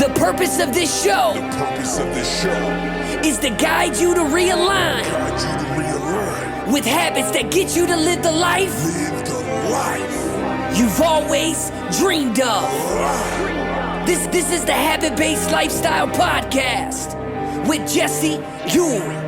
The purpose of this show is to guide you to realign with habits that get you to live the life you've always dreamed of. This is the Habit-Based Lifestyle Podcast with Jesse Ewing.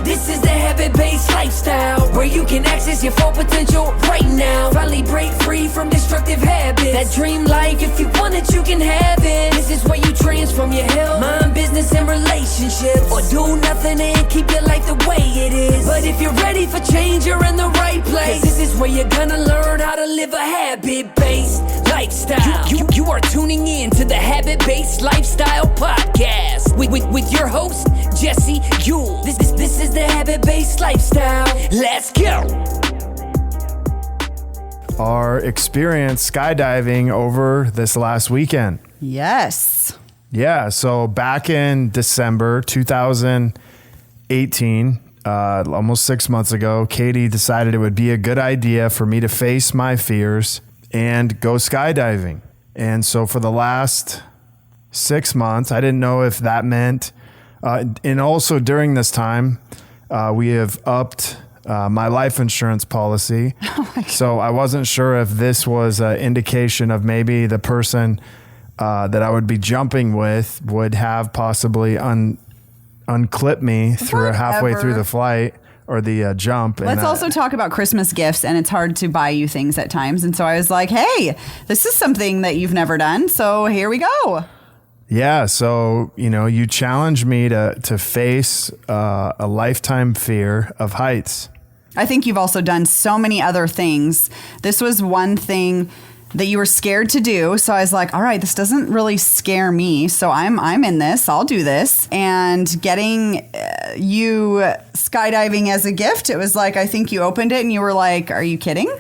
This is the Habit-Based Lifestyle, where you can access your full potential right now. Finally break free from destructive habits. That dream life, if you want it, you can have it. This is where you transform your health, mind, business, and relationships, or do nothing and keep your life the way it is. But if you're ready for change, you're in the right place. This is where you're gonna learn how to live a habit-based lifestyle. You are tuning in to the Habit-Based Lifestyle Podcast with your host, Jesse Ewing. This is the Habit-Based Lifestyle. Let's go. Our experience skydiving over this last weekend. Yes. Yeah, so back in December 2018, almost 6 months ago, Katie decided it would be a good idea for me to face my fears and go skydiving. And so for the last 6 months, I didn't know if that meant, and also during this time, we have upped my life insurance policy. So I wasn't sure if this was an indication of maybe the person that I would be jumping with would have possibly unclip me through halfway through the flight or the jump. Let's also talk about Christmas gifts, and it's hard to buy you things at times. And so I was like, hey, this is something that you've never done. So here we go. Yeah. So, you challenged me to face a lifetime fear of heights. I think you've also done so many other things. This was one thing that you were scared to do. So I was like, all right, this doesn't really scare me. So I'm in this. I'll do this. And getting you skydiving as a gift, it was like, I think you opened it and you were like, are you kidding?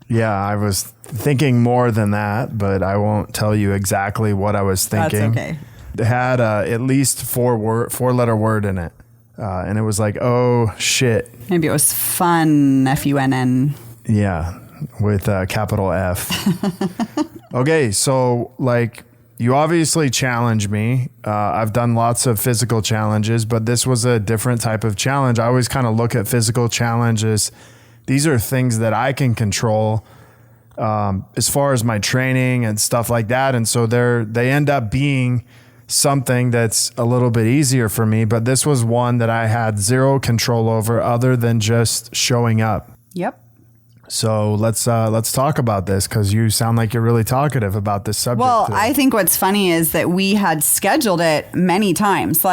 Yeah, I was thinking more than that, but I won't tell you exactly what I was thinking. That's okay. It had at least four-letter word in it. And it was like, oh, shit. Maybe it was fun, F-U-N-N. Yeah, with a capital F. Okay, so you obviously challenge me. I've done lots of physical challenges, but this was a different type of challenge. I always kind of look at physical challenges. These are things that I can control as far as my training and stuff like that. And so they end up being something that's a little bit easier for me. But this was one that I had zero control over other than just showing up. Yep. So let's talk about this, because you sound like you're really talkative about this subject. Well, I think what's funny is that we had scheduled it many times.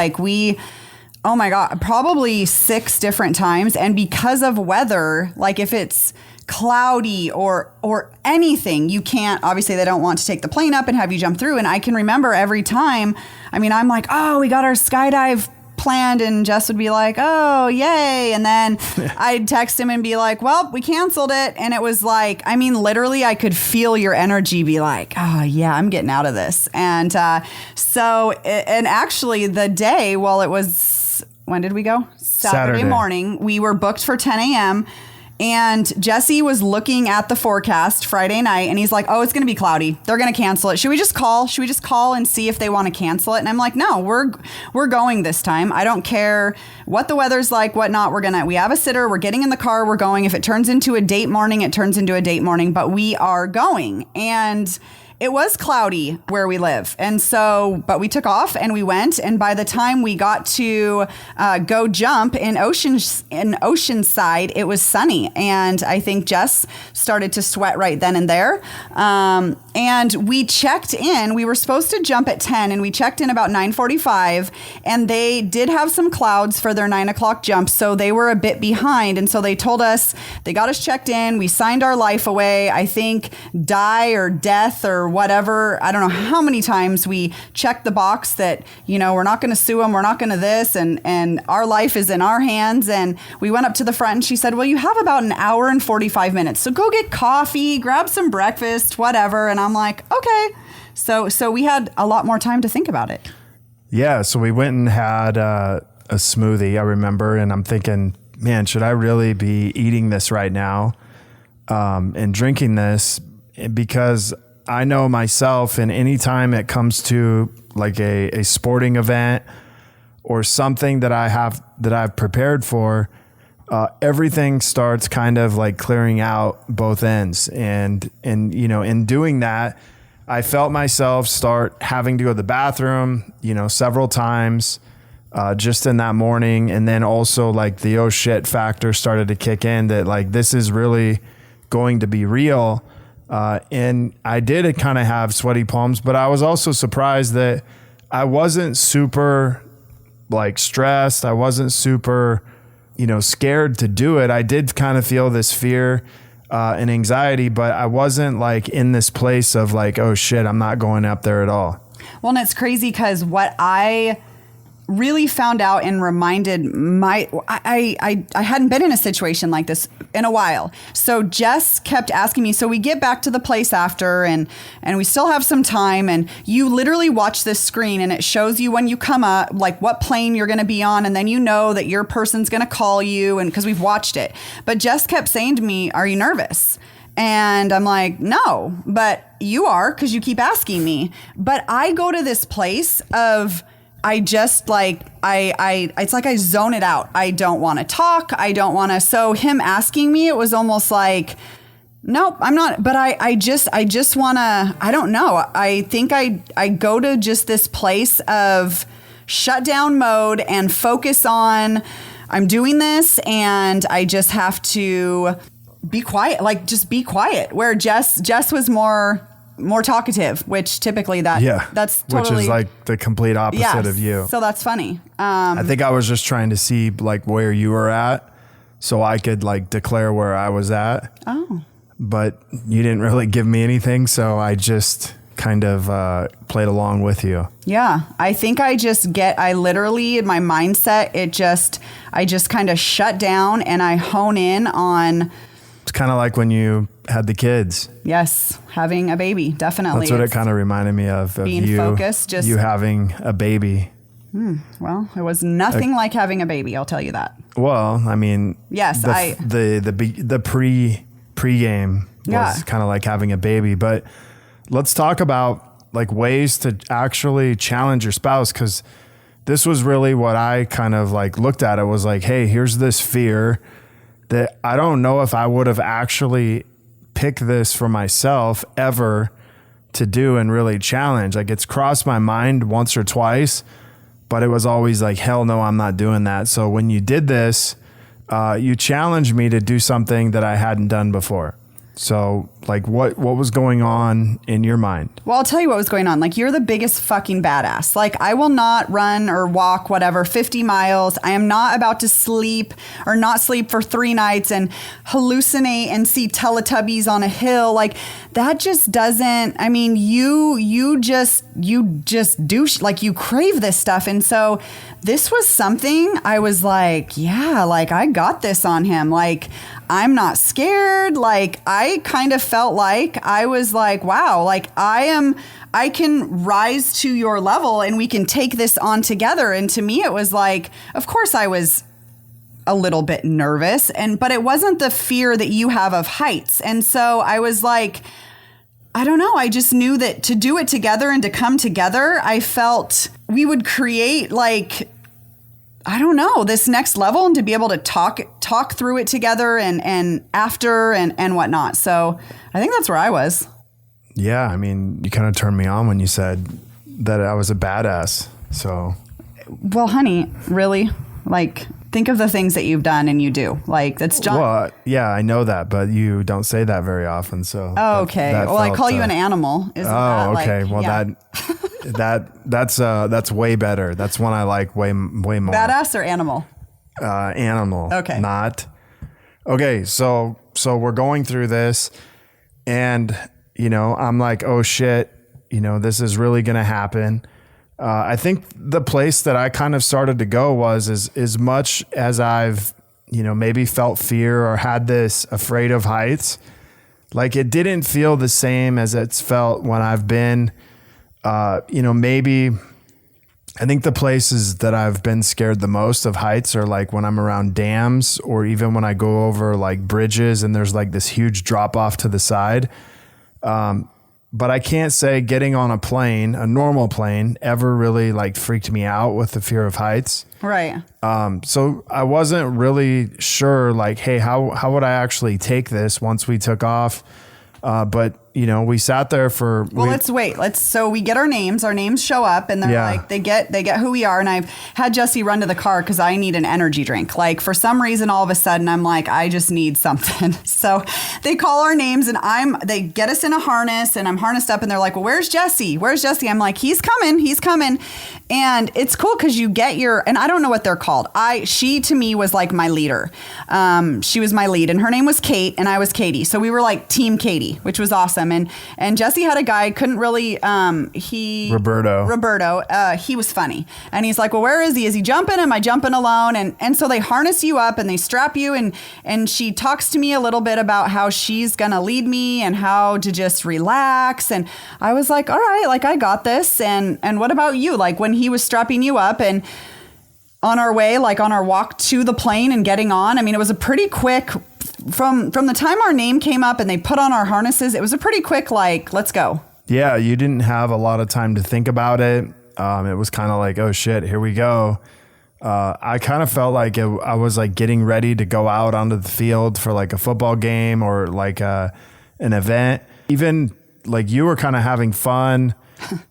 Oh my God, probably 6 different times. And because of weather, if it's cloudy or anything, you can't, obviously they don't want to take the plane up and have you jump through. And I can remember every time, I'm like, oh, we got our skydive planned, and Jess would be like, oh, yay. And then I'd text him and be like, well, we canceled it. And it was like, literally I could feel your energy be like, oh yeah, I'm getting out of this. And and actually the day, well, it was, when did we go? Saturday morning. We were booked for 10 a.m. And Jesse was looking at the forecast Friday night, and he's like, oh, it's going to be cloudy. They're going to cancel it. Should we just call? Should we just call and see if they want to cancel it? And I'm like, no, we're going this time. I don't care what the weather's like, whatnot. We have a sitter. We're getting in the car. We're going. If it turns into a date morning, it turns into a date morning, but we are going. And it was cloudy where we live. And so, but we took off and we went. And by the time we got to go jump in Oceanside, it was sunny. And I think Jess started to sweat right then and there. And we checked in. We were supposed to jump at 10 and we checked in about 9:45. And they did have some clouds for their 9 o'clock jump. So they were a bit behind. And so they told us, they got us checked in. We signed our life away. I think die or death or whatever. I don't know how many times we checked the box that, we're not going to sue them. We're not going to this. And our life is in our hands. And we went up to the front and she said, well, you have about an hour and 45 minutes. So go get coffee, grab some breakfast, whatever. And I'm like, okay. So we had a lot more time to think about it. Yeah. So we went and had a smoothie, I remember. And I'm thinking, man, should I really be eating this right now and drinking this? Because I know myself, and anytime it comes to like a sporting event or something that I've prepared for, everything starts kind of like clearing out both ends. And, you know, in doing that, I felt myself start having to go to the bathroom, you know, several times, just in that morning. And then also like the, oh shit factor started to kick in, that like, this is really going to be real. And I did kind of have sweaty palms, but I was also surprised that I wasn't super like stressed. I wasn't super, you know, scared to do it. I did kind of feel this fear and anxiety, but I wasn't like in this place of like, oh shit, I'm not going up there at all. Well, and it's crazy because what I really found out and reminded I hadn't been in a situation like this in a while. So Jess kept asking me, so we get back to the place after and we still have some time, and you literally watch this screen and it shows you when you come up, like what plane you're going to be on. And then you know that your person's going to call you, and because we've watched it. But Jess kept saying to me, are you nervous? And I'm like, no, but you are, because you keep asking me. But I go to this place of, I just like, it's like I zone it out. I don't want to talk. I don't want to. So him asking me, it was almost like, nope, I'm not. But I just want to, I don't know. I think I go to just this place of shutdown mode and focus on, I'm doing this and I just have to be quiet, like just be quiet. Where Jess was more talkative, which typically that's totally, which is like the complete opposite of you. So that's funny. I think I was just trying to see like where you were at so I could like declare where I was at. Oh, but you didn't really give me anything. So I just kind of played along with you. Yeah. I think I literally in my mindset, I just kind of shut down and I hone in on. It's kind of like when you had the kids. Yes, having a baby, definitely. That's what it kind of reminded me of being you, focused, just you having a baby. Well, it was nothing like having a baby, I'll tell you that. Well, I mean, yes, the pre-game was kind of like having a baby. But let's talk about like ways to actually challenge your spouse, because this was really what I kind of like looked at. It was like, hey, here's this fear that I don't know if I would have actually picked this for myself ever to do and really challenge. Like it's crossed my mind once or twice, but it was always like, hell no, I'm not doing that. So when you did this, you challenged me to do something that I hadn't done before. So like what was going on in your mind? Well, I'll tell you what was going on. Like, you're the biggest fucking badass. Like, I will not run or walk, whatever, 50 miles. I am not about to sleep or not sleep for 3 nights and hallucinate and see Teletubbies on a hill. Like, that just doesn't, I mean, you just do, like, you crave this stuff. And so this was something I was like, yeah, like, I got this on him. Like, I'm not scared. Like, I kind of felt like I was like, wow, like I can rise to your level and we can take this on together. And to me, it was like, of course I was a little bit nervous, but it wasn't the fear that you have of heights. And so I was like, I don't know. I just knew that to do it together and to come together, I felt we would create like, I don't know, this next level, and to be able to talk through it together and after and whatnot. So I think that's where I was. Yeah. I mean, you kind of turned me on when you said that I was a badass. So, well, honey, really? Like, think of the things that you've done and you do. Like, that's John. Well, yeah, I know that, but you don't say that very often. So, okay. Well, I call you an animal. Isn't that okay. Like, well, yeah. that's way better. That's one I like way more. Badass or animal? Animal. Okay. Not. Okay. So we're going through this, and I'm like, oh shit, this is really gonna happen. I think the place that I kind of started to go was as much as I've, maybe felt fear or had this afraid of heights, like it didn't feel the same as it's felt when I've been, maybe I think the places that I've been scared the most of heights are like when I'm around dams, or even when I go over like bridges and there's like this huge drop off to the side. But I can't say getting on a plane, a normal plane, ever really like freaked me out with the fear of heights. Right. So I wasn't really sure, like, hey, how would I actually take this once we took off? But you know, we sat there for. Let's wait. So we get our names. Our names show up, and they're like, they get who we are. And I've had Jesse run to the car because I need an energy drink. Like for some reason, all of a sudden, I'm like, I just need something. So they call our names, and they get us in a harness, and I'm harnessed up, and they're like, well, where's Jesse? Where's Jesse? I'm like, he's coming. And it's cool because you get and I don't know what they're called. She to me was like my leader. She was my lead, and her name was Kate, and I was Katie. So we were like Team Katie, which was awesome. And Jesse had a guy, couldn't really, Roberto, he was funny. And he's like, well, where is he? Is he jumping? Am I jumping alone? And so they harness you up and they strap you. And she talks to me a little bit about how she's going to lead me and how to just relax. And I was like, all right, like I got this. And what about you? Like when he was strapping you up and on our way, like on our walk to the plane and getting on, I mean, it was a pretty quick from the time our name came up and they put on our harnesses, it was a pretty quick, like, let's go. Yeah. You didn't have a lot of time to think about it. It was kind of like, oh shit, here we go. I kind of felt like I was like getting ready to go out onto the field for like a football game or like an event. Even like you were kind of having fun.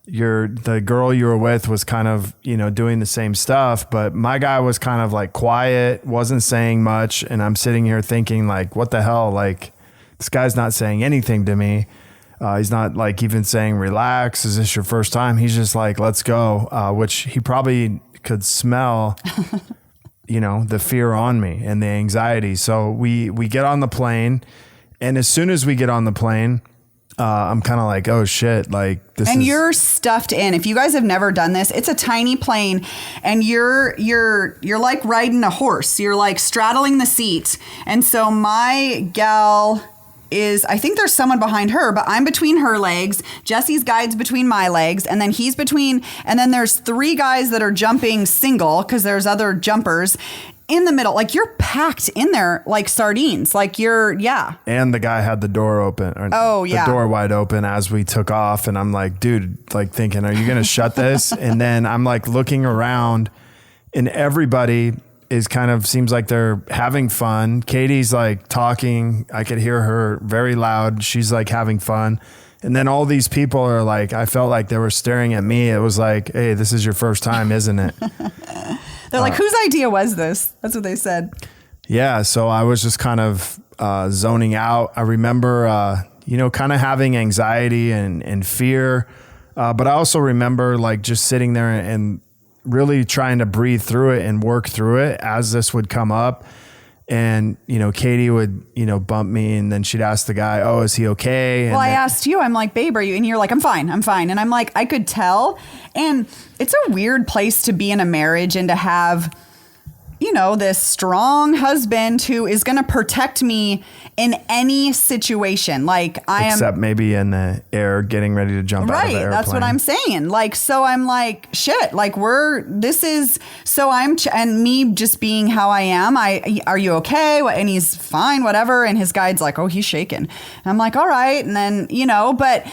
The girl you were with was kind of, you know, doing the same stuff, but my guy was kind of like quiet, wasn't saying much. And I'm sitting here thinking like, what the hell? Like this guy's not saying anything to me. He's not like even saying, relax. Is this your first time? He's just like, let's go. Which he probably could smell, you know, the fear on me and the anxiety. So we get on the plane, and as soon as we get on the plane, I'm kind of like, oh shit, like this. And you're stuffed in. If you guys have never done this, it's a tiny plane, and you're like riding a horse. You're like straddling the seat. And so my gal I think there's someone behind her, but I'm between her legs. Jesse's guide's between my legs, and then he's between, and then there's 3 guys that are jumping single because there's other jumpers in the middle. Like you're packed in there like sardines. Like And the guy had the door open. The door wide open as we took off. And I'm like, dude, like thinking, are you going to shut this? And then I'm like looking around, and everybody seems like they're having fun. Katie's like talking. I could hear her very loud. She's like having fun. And then all these people are like, I felt like they were staring at me. It was like, hey, this is your first time, isn't it? They're like, whose idea was this? That's what they said. Yeah. So I was just kind of zoning out. I remember, kind of having anxiety and fear. But I also remember like just sitting there and really trying to breathe through it and work through it as this would come up. And, Katie would, bump me, and then she'd ask the guy, oh, is he okay? And I asked you, I'm like, babe, are you? And you're like, I'm fine. And I'm like, I could tell. And it's a weird place to be in a marriage and to have, this strong husband who is going to protect me in any situation. Like except maybe in the air getting ready to jump out of the airplane. Right, that's what I'm saying. Like, so I'm like, shit, like and me just being how I am, are you okay? And he's fine, whatever. And his guide's like, oh, he's shaking. And I'm like, all right. And then, but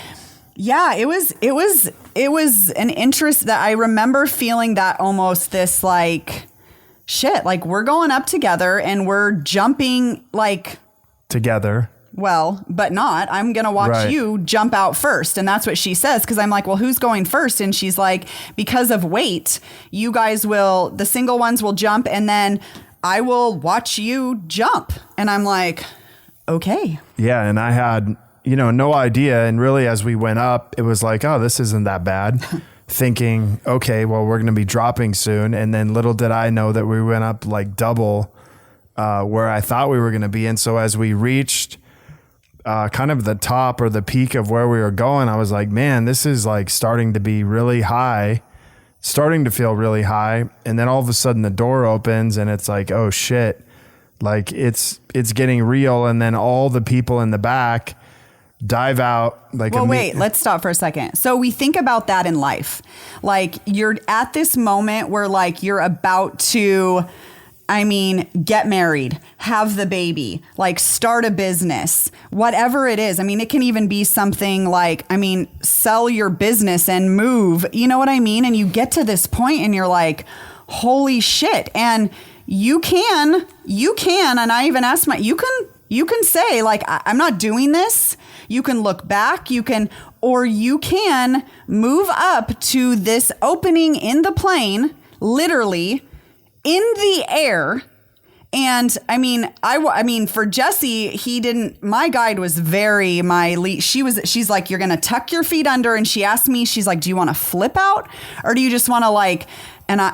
yeah, it was an interest that I remember feeling that almost this like, shit, like we're going up together and we're jumping like together. Well, but not. I'm going to watch you jump out first. And that's what she says. Cause I'm like, well, who's going first? And she's like, because of weight, you guys the single ones will jump, and then I will watch you jump. And I'm like, okay. Yeah. And I had, no idea. And really, as we went up, it was like, oh, this isn't that bad. Thinking, okay, well, we're going to be dropping soon. And then little did I know that we went up like double where I thought we were going to be. And so as we reached kind of the top or the peak of where we were going, I was like, man, this is like starting to be really high, starting to feel really high. And then all of a sudden the door opens and it's like, oh shit, like it's getting real. And then all the people in the back dive out. Like, well, wait, let's stop for a second. So we think about that in life. Like you're at this moment where like you're about to I mean, get married, have the baby, like start a business, whatever it is. I mean, it can even be something like, I mean, sell your business and move, you know what I mean? And you get to this point and you're like, holy shit. And you can, and I even asked you can say like, I'm not doing this. You can look back, or you can move up to this opening in the plane, literally in the air. And I mean, for Jesse, my guide was she's like, you're going to tuck your feet under. And she asked me, she's like, do you want to flip out or do you just want to like, and I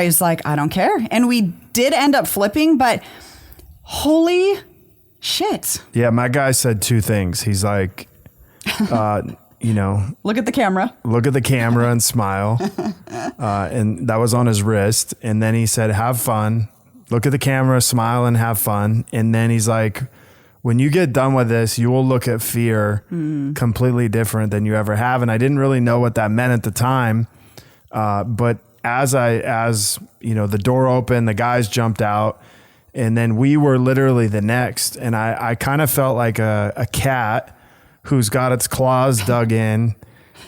was like, I don't care. And we did end up flipping, but holy shit. Yeah. My guy said two things. He's like, look at the camera and smile. And that was on his wrist. And then he said, have fun, look at the camera, smile and have fun. And then he's like, when you get done with this, you will look at fear completely different than you ever have. And I didn't really know what that meant at the time. But as the door opened, the guys jumped out and then we were literally the next. And I kind of felt like a cat who's got its claws dug in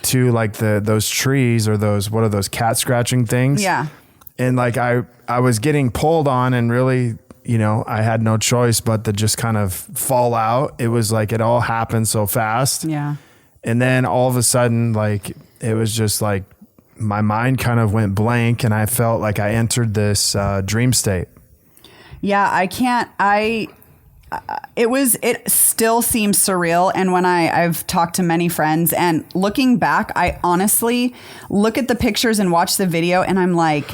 to like those trees or what are those cat scratching things? Yeah. And like I was getting pulled on and really, I had no choice but to just kind of fall out. It was like it all happened so fast. Yeah. And then all of a sudden, like it was just like my mind kind of went blank and I felt like I entered this dream state. Yeah, it still seems surreal. And when I've talked to many friends and looking back, I honestly look at the pictures and watch the video and I'm like,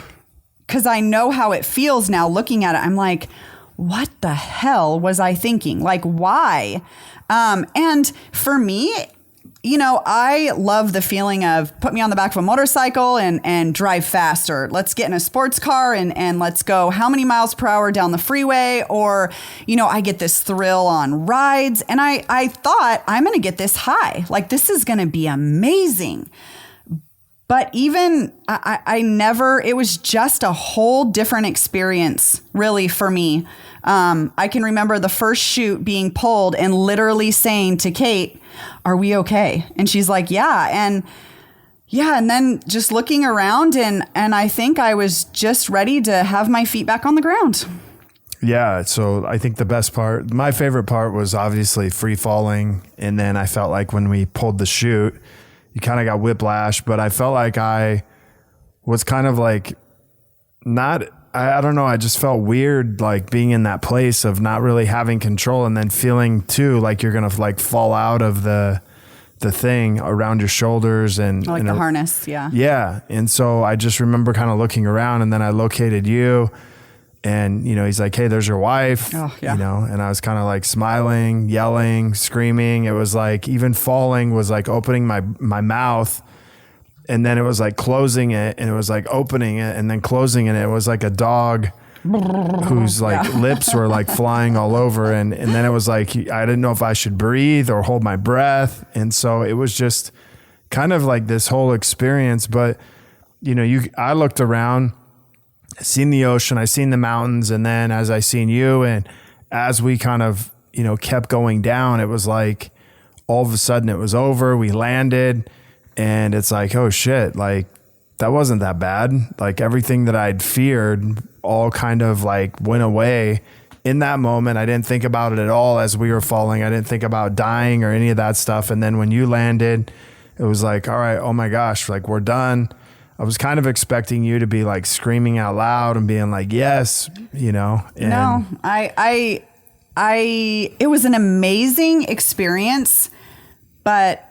cause I know how it feels now looking at it. I'm like, what the hell was I thinking? Like, why? And for me, I love the feeling of put me on the back of a motorcycle and drive faster. Let's get in a sports car and let's go how many miles per hour down the freeway? Or, I get this thrill on rides and I thought I'm going to get this high. Like this is going to be amazing. But even it was just a whole different experience really for me. I can remember the first chute being pulled and literally saying to Kate, are we okay? And she's like, yeah. And then just looking around and I think I was just ready to have my feet back on the ground. Yeah. So I think my favorite part was obviously free falling. And then I felt like when we pulled the chute, you kind of got whiplash, but I felt like I was kind of like I don't know. I just felt weird, like being in that place of not really having control and then feeling too, like you're going to like fall out of the thing around your shoulders and like the harness. Yeah. Yeah. And so I just remember kind of looking around and then I located you and, he's like, hey, there's your wife, oh, yeah. And I was kind of like smiling, yelling, screaming. It was like even falling was like opening my mouth. And then it was like closing it and it was like opening it and then closing it. It was like a dog whose like lips were like flying all over. And then it was like, I didn't know if I should breathe or hold my breath. And so it was just kind of like this whole experience. But, I looked around, I seen the ocean, I seen the mountains. And then as I seen you and as we kind of, kept going down, it was like all of a sudden it was over. We landed. And it's like, oh shit, like that wasn't that bad. Like everything that I'd feared all kind of like went away in that moment. I didn't think about it at all as we were falling. I didn't think about dying or any of that stuff. And then when you landed, it was like, all right, oh my gosh, like we're done. I was kind of expecting you to be like screaming out loud and being like, yes, And no, it was an amazing experience, but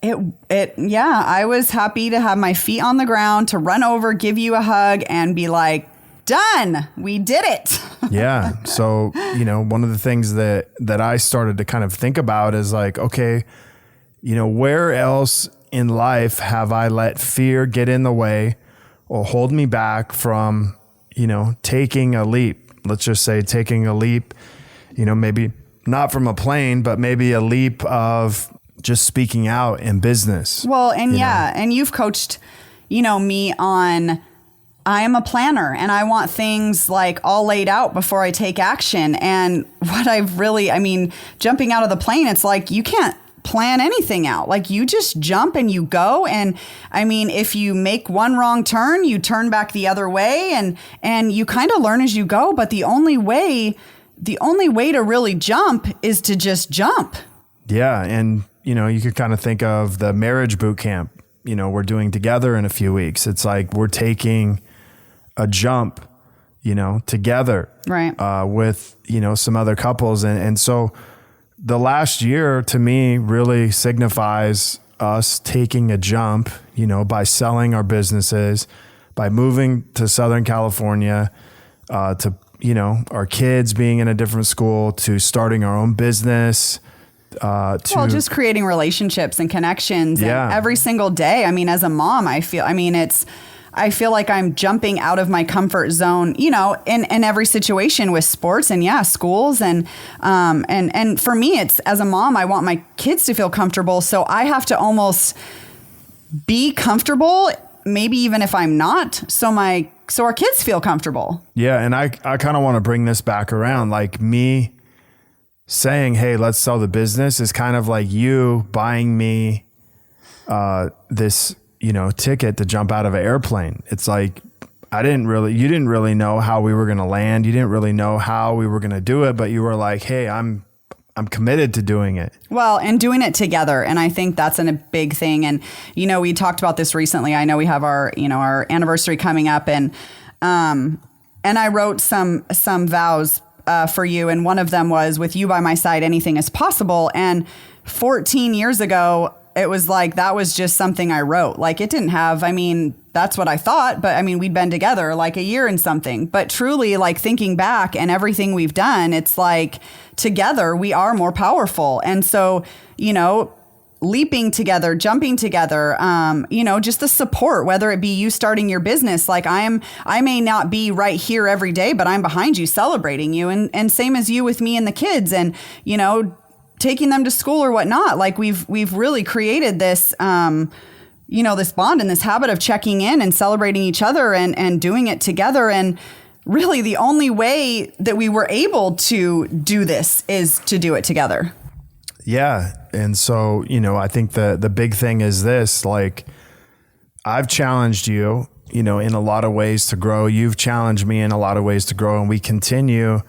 I was happy to have my feet on the ground, to run over, give you a hug and be like, done, we did it. Yeah. So, one of the things that I started to kind of think about is like, okay, where else in life have I let fear get in the way or hold me back from, taking a leap? Let's just say taking a leap, maybe not from a plane, but maybe a leap of just speaking out in business. Well, and and you've coached, me on, I am a planner and I want things like all laid out before I take action. And what jumping out of the plane, it's like, you can't plan anything out. Like, you just jump and you go. And I mean, if you make one wrong turn, you turn back the other way, and you kind of learn as you go. But the only way to really jump is to just jump. Yeah. And, you could kind of think of the marriage boot camp, we're doing together in a few weeks. It's like we're taking a jump, together, right? With, some other couples. And so the last year to me really signifies us taking a jump, by selling our businesses, by moving to Southern California, to, our kids being in a different school, to starting our own business, just creating relationships and connections every single day. I mean, as a mom, I feel like I'm jumping out of my comfort zone, in every situation with sports and schools. And for me, it's, as a mom, I want my kids to feel comfortable. So I have to almost be comfortable, maybe even if I'm not, so our kids feel comfortable. Yeah. And I kind of want to bring this back around. Like, me saying, hey, let's sell the business is kind of like you buying me this, ticket to jump out of an airplane. It's like, you didn't really know how we were going to land. You didn't really know how we were going to do it, but you were like, hey, I'm committed to doing it. Well, and doing it together. And I think that's a big thing. And, we talked about this recently. I know we have our anniversary coming up, and I wrote some vows for you. And one of them was, with you by my side, anything is possible. And 14 years ago, it was like, that was just something I wrote. Like, it didn't have, that's what I thought, but we'd been together like a year and something. But truly, like, thinking back and everything we've done, it's like, together we are more powerful. And so, leaping together, jumping together, just the support, whether it be you starting your business. Like, I may not be right here every day, but I'm behind you, celebrating you. And same as you with me and the kids, and, taking them to school or whatnot. Like, we've really created this, this bond and this habit of checking in and celebrating each other and doing it together. And really, the only way that we were able to do this is to do it together. Yeah. And so, I think the big thing is this, like, I've challenged you, in a lot of ways to grow. You've challenged me in a lot of ways to grow. And we continue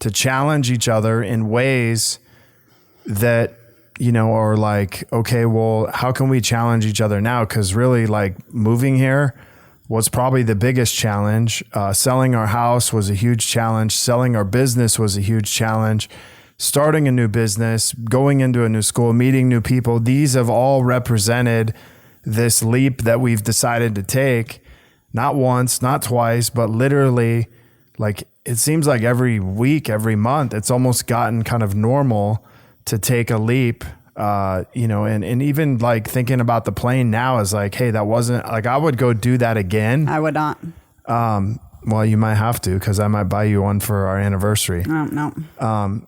to challenge each other in ways that, are like, okay, well, how can we challenge each other now? Because really, like, moving here was probably the biggest challenge. Selling our house was a huge challenge. Selling our business was a huge challenge. Starting a new business, going into a new school, meeting new people. These have all represented this leap that we've decided to take, not once, not twice, but literally, like, it seems like every week, every month, it's almost gotten kind of normal to take a leap, and even like thinking about the plane now is like, hey, that wasn't like, I would go do that again. I would not. Well, you might have to, because I might buy you one for our anniversary. No.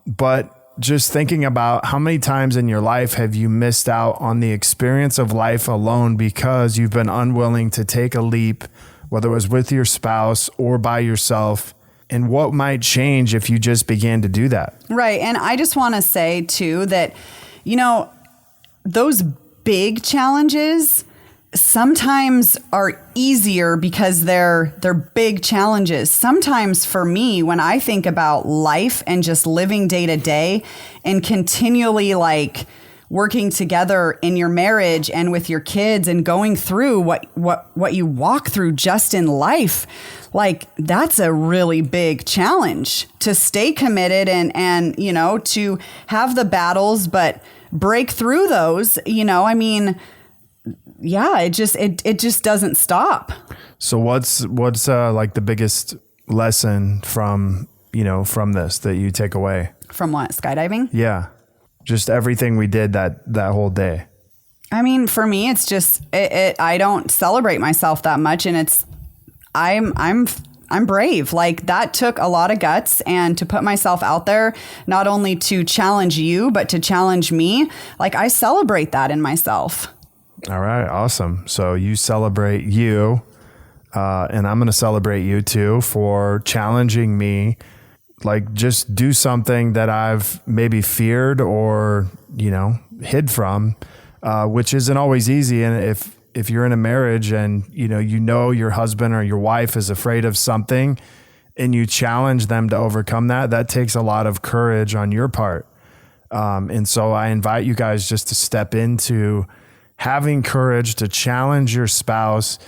But just thinking about how many times in your life have you missed out on the experience of life alone because you've been unwilling to take a leap, whether it was with your spouse or by yourself, and what might change if you just began to do that? Right. And I just want to say too that, those big challenges sometimes are easier because they're big challenges. Sometimes for me, when I think about life and just living day to day and continually like working together in your marriage and with your kids and going through what you walk through just in life, like, that's a really big challenge to stay committed and to have the battles, but break through those, yeah, it just doesn't stop. So what's like the biggest lesson from this that you take away? From what? Skydiving? Yeah. Just everything we did that whole day. For me, it's just, I don't celebrate myself that much, and I'm brave. Like, that took a lot of guts, and to put myself out there, not only to challenge you, but to challenge me. Like, I celebrate that in myself. All right. Awesome. So you celebrate you, And I'm going to celebrate you too for challenging me. Like, just do something that I've maybe feared or, hid from, which isn't always easy. And if you're in a marriage and, your husband or your wife is afraid of something and you challenge them to overcome that, that takes a lot of courage on your part. And so I invite you guys just to step into having courage to challenge your spouse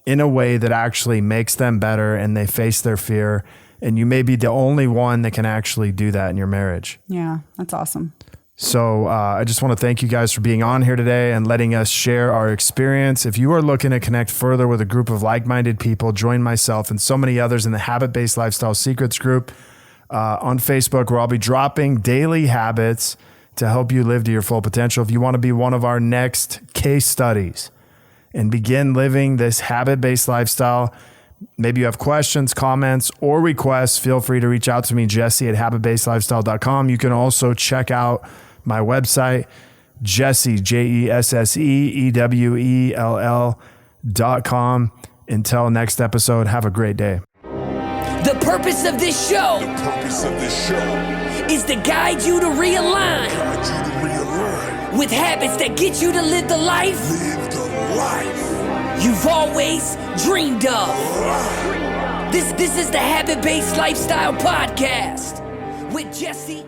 in a way that actually makes them better and they face their fear. And you may be the only one that can actually do that in your marriage. Yeah, that's awesome. So I just want to thank you guys for being on here today and letting us share our experience. If you are looking to connect further with a group of like-minded people, join myself and so many others in the Habit-Based Lifestyle Secrets group on Facebook, where I'll be dropping daily habits to help you live to your full potential. If you want to be one of our next case studies and begin living this habit-based lifestyle, maybe you have questions, comments, or requests, feel free to reach out to me, Jesse at habitbasedlifestyle.com. You can also check out my website, Jesse, JesseEwell.com. Until next episode, have a great day. The purpose of this show is to guide you to realign with habits that get you to live the life you've always dreamed of. This is the Habit-Based Lifestyle Podcast with Jesse